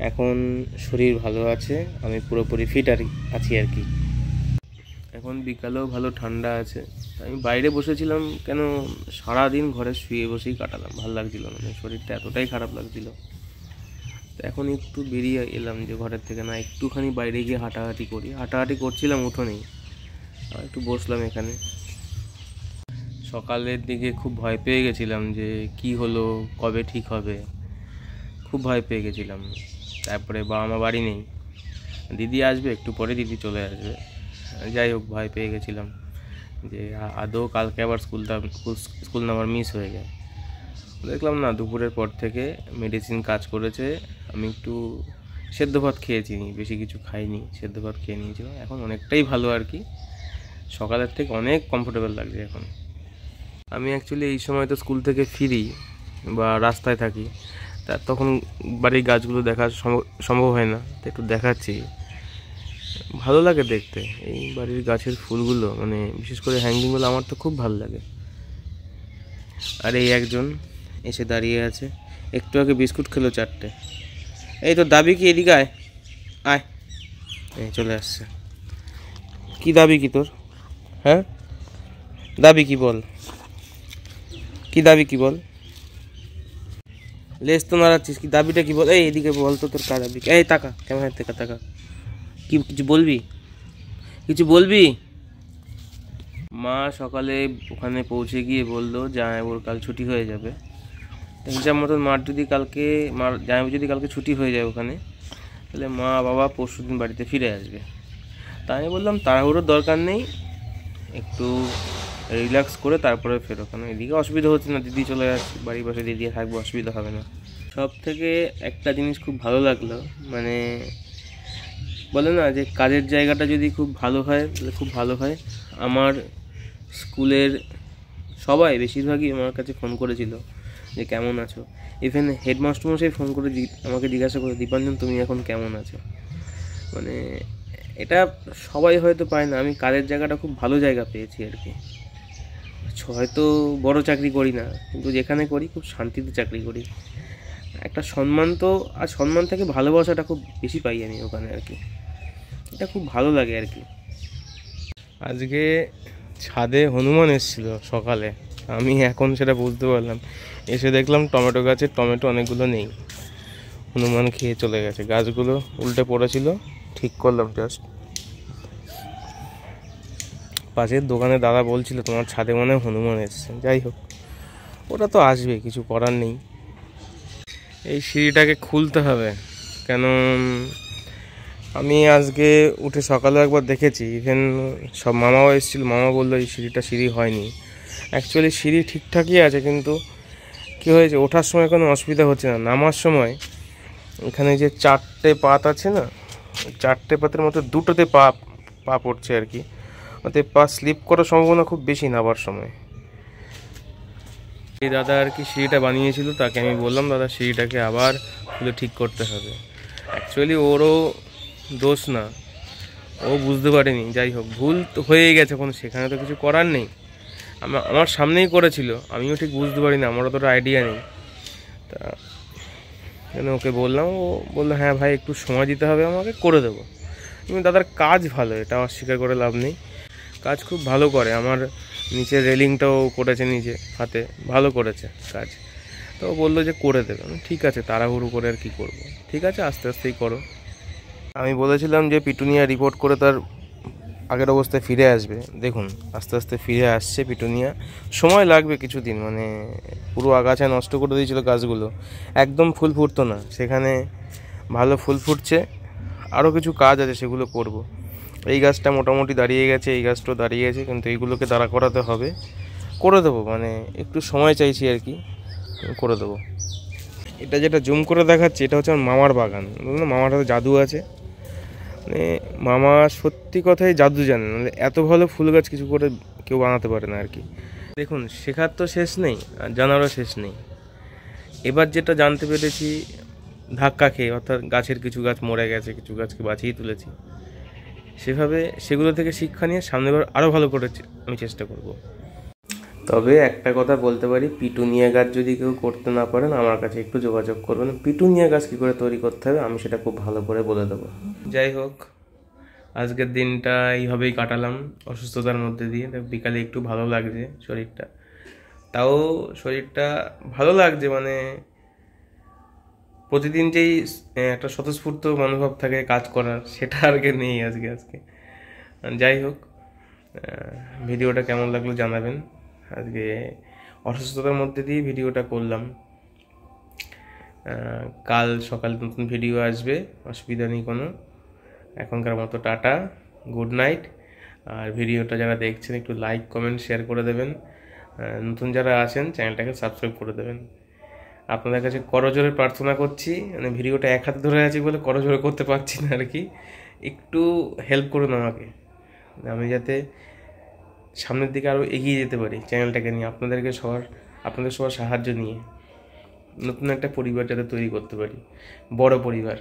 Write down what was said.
এখন শরীর ভালো আছে, আমি পুরোপুরি ফিট আছি আর কি। এখন বিকালেও ভালো ঠান্ডা আছে। আমি বাইরে বসেছিলাম, কেন সারাদিন ঘরে শুয়ে বসেই কাটালাম, ভালো লাগছিল না, শরীরটা এতটাই খারাপ লাগছিল। তো এখন একটু বেরিয়ে এলাম যে ঘরের থেকে না, একটুখানি বাইরে গিয়ে হাঁটাহাঁটি করি। হাঁটাহাঁটি করছিলাম উঠোনেই, আর একটু বসলাম এখানে। সকালের দিকে খুব ভয় পেয়ে গেছিলাম যে কি হলো, কবে ঠিক হবে, খুব ভয় পেয়ে গেছিলাম। তারপরে বাবা মা বাড়ি নেই, দিদি আসবে একটু পরে, দিদি চলে আসবে। যাই হোক, ভয় পেয়ে গেছিলাম যে আদৌ কালকে আবার স্কুল না আবার মিস হয়ে যায়। দেখলাম না, দুপুরের পর থেকে মেডিসিন কাজ করেছে। আমি একটু সেদ্ধ ভাত খেয়েছি, বেশি কিছু খাইনি, সেদ্ধ ভাত খেয়ে নিয়েছিলাম। এখন অনেকটাই ভালো আর কি, সকালের থেকে অনেক কমফোর্টেবল লাগছে এখন। আমি অ্যাকচুয়ালি এই সময় তো স্কুল থেকে ফিরি বা রাস্তায় থাকি, তখন বাড়ির গাছগুলো দেখা সম্ভব হয় না, তো একটু দেখাচ্ছি। ভালো লাগে দেখতে এই বাড়ির গাছের ফুলগুলো, মানে বিশেষ করে হ্যাঙ্গিংগুলো আমার তো খুব ভালো লাগে। আর এই একজন এসে দাঁড়িয়ে আছে, একটু আগে বিস্কুট খেলো 4টে। এই তো দাবি কি, এদিকে আয় আয়, এই চলে আসছে। কি দাবি কি তোর? হ্যাঁ, দাবি কি বল, কি দাবি কি বল? লেজ তো নাড়াচ্ছিস, কি দাবিটা কি বল? এই এদিকে বল তো তোর কার দাবি। এই তাকা, ক্যামেরার থেকে তাকা, কি কিছু বলবি, কিছু বলবি? মা সকালে ওখানে পৌঁছে গিয়ে বললো জামাইবাবুর কাল ছুটি হয়ে যাবে। হিসাব মতন জামাইবাবু যদি কালকে ছুটি হয়ে যায় ওখানে, তাহলে মা বাবা পরশুদিন বাড়িতে ফিরে আসবে। তাই আমি বললাম তাড়াহুড়োর দরকার নেই, একটু রিল্যাক্স করে তারপরে ফেরো, কারণ এদিকে অসুবিধা হচ্ছে না, দিদি চলে আসছে, বাড়ির পাশে দিদি থাকবে, অসুবিধা হবে না। সব থেকে একটা জিনিস খুব ভালো লাগলো, মানে বলে না যে কাজের জায়গাটা যদি খুব ভালো হয় তাহলে খুব ভালো হয়। আমার স্কুলের সবাই বেশিরভাগই আমার কাছে ফোন করেছিল যে কেমন আছো। ইভেন হেডমাস্টারমশাই ফোন করে আমাকে জিজ্ঞাসা করে, দীপাঞ্জন তুমি এখন কেমন আছো। মানে এটা সবাই হয়তো পায় না, আমি কাজের জায়গাটা খুব ভালো জায়গা পেয়েছি আর কি। হয়তো বড় চাকরি করি না, কিন্তু যেখানে করি খুব শান্তিতে চাকরি করি। একটা সম্মান তো, আর সম্মান থেকে ভালোবাসাটা খুব বেশি পাই আমি ওখানে আর কি। এটা খুব ভালো লাগে আর কি। আজকে ছাদে হনুমান এসেছিল সকালে, আমি এখন সেটা বুঝতে পারলাম। এসে দেখলাম টমেটো গাছের টমেটো অনেকগুলো নেই, হনুমান খেয়ে চলে গেছে। গাছগুলো উল্টে পড়েছিল, ঠিক করলাম জাস্ট। পাশের দোকানে দাদা বলছিল তোমার ছাদে মনে হয় হনুমান এসছে। যাই হোক, ওটা তো আসবে, কিছু করার নেই। এই সিঁড়িটাকে খুলতে হবে, কেন আমি আজকে উঠে সকালে একবার দেখেছি, ইভেন সব মামাও এসেছিল, মামা বললো এই সিঁড়ি হয়নি। অ্যাকচুয়ালি সিঁড়ি ঠিকঠাকই আছে, কিন্তু কী হয়েছে, ওঠার সময় কোনো অসুবিধা হচ্ছে না, নামার সময় এখানে যে 4টে পাত আছে না, 4টে পাতের মধ্যে 2টোতে পা পড়ছে আর কি, ওতে পা স্লিপ করার সম্ভাবনা খুব বেশি নামার সময়। এই দাদা আর কি সিঁড়িটা বানিয়েছিল, তাকে আমি বললাম দাদা সিঁড়িটাকে আবার খুলে ঠিক করতে হবে। অ্যাকচুয়ালি ওরও দোষ না, ও বুঝতে পারেনি। যাই হোক, ভুল তো হয়ে গেছে, এখন সেখানে তো কিছু করার নেই। আমার সামনেই করেছিল, আমিও ঠিক বুঝতে পারিনি, আমারও তো আইডিয়া নেই। তা ওকে বললাম, ও বললো হ্যাঁ ভাই একটু সময় দিতে হবে আমাকে, করে দেবো। কিন্তু দাদার কাজ ভালো, এটা অস্বীকার করে লাভ নেই, কাজ খুব ভালো করে। আমার নিচের রেলিংটাও করেছে নিজে হাতে, ভালো করেছে কাজ। তো বললো যে করে দেবে। ঠিক আছে, তাড়াহুড়ো করে আর কি করবো, ঠিক আছে আস্তে আস্তেই করো। আমি বলেছিলাম যে পিটুনিয়া রিপোর্ট করে তার আগের অবস্থায় ফিরে আসবে। দেখুন আস্তে আস্তে ফিরে আসছে পিটুনিয়া, সময় লাগবে কিছুদিন। মানে পুরো আগাছা নষ্ট করে দিয়েছিল গাছগুলো, একদম ফুল ফুটতো না, সেখানে ভালো ফুল ফুটছে। আরও কিছু কাজ আছে, সেগুলো করব। এই গাছটা মোটামুটি দাঁড়িয়ে গেছে, এই গাছটাও দাঁড়িয়ে গেছে, কিন্তু এইগুলোকে দাঁড়া করাতে হবে, করে দেবো। মানে একটু সময় চাইছি আর কি, করে দেবো। এটা যেটা জুম করে দেখাচ্ছে, এটা হচ্ছে আমার মামার বাগান। বুঝলেন, মামার হাতে জাদু আছে, মানে মামা সত্যি কথাই জাদু জানেন, মানে এত ভালো ফুল গাছ কিছু করে কেউ বানাতে পারে না আর কি। দেখুন, শেখার তো শেষ নেই আর জানারও শেষ নেই। এবার যেটা জানতে পেরেছি ধাক্কা খেয়ে, অর্থাৎ গাছের কিছু গাছ মরে গেছে, কিছু গাছকে বাঁচিয়ে তুলেছি, সেভাবে সেগুলো থেকে শিক্ষা নিয়ে সামনেবার আরও ভালো করে আমি চেষ্টা করব। তবে একটা কথা বলতে পারি, পিটুনিয়া গাছ যদি কেউ করতে না পারেন আমার কাছে একটু যোগাযোগ করবেন। পিটুনিয়া গাছ কী করে তৈরি করতে হবে আমি সেটা খুব ভালো করে বলে দেবো। যাই হোক, আজকের দিনটা এইভাবেই কাটালাম অসুস্থতার মধ্যে দিয়ে। বিকালে একটু ভালো লাগছে শরীরটা, তাও শরীরটা ভালো লাগছে মানে প্রতিদিন যেই একটা স্বতঃস্ফূর্ত মনোভাব থাকে কাজ করার, সেটা আর কি নেই আজকে। যাই হোক, ভিডিওটা কেমন লাগলো জানাবেন। আজকে অসুস্থতার মধ্যে দিয়ে ভিডিওটা করলাম। কাল সকালে নতুন ভিডিও আসবে, অসুবিধা নেই কোনো। এখনকার মতো টাটা, গুড নাইট। আর ভিডিওটা যারা দেখছেন একটু লাইক কমেন্ট শেয়ার করে দেবেন। নতুন যারা আছেন চ্যানেলটাকে সাবস্ক্রাইব করে দেবেন। আপনাদের কাছে করজোরে প্রার্থনা করছি, মানে ভিডিওটা এক হাতে ধরে আছি বলে করজোরে করতে পারছি না আর কি। একটু হেল্প করুন আমাকে, আমি যাতে সামনের দিকে আরও এগিয়ে যেতে পারি চ্যানেলটাকে নিয়ে, আপনাদের সবার সাহায্য নিয়ে নতুন একটা পরিবার যাতে তৈরি করতে পারি, বড় পরিবার।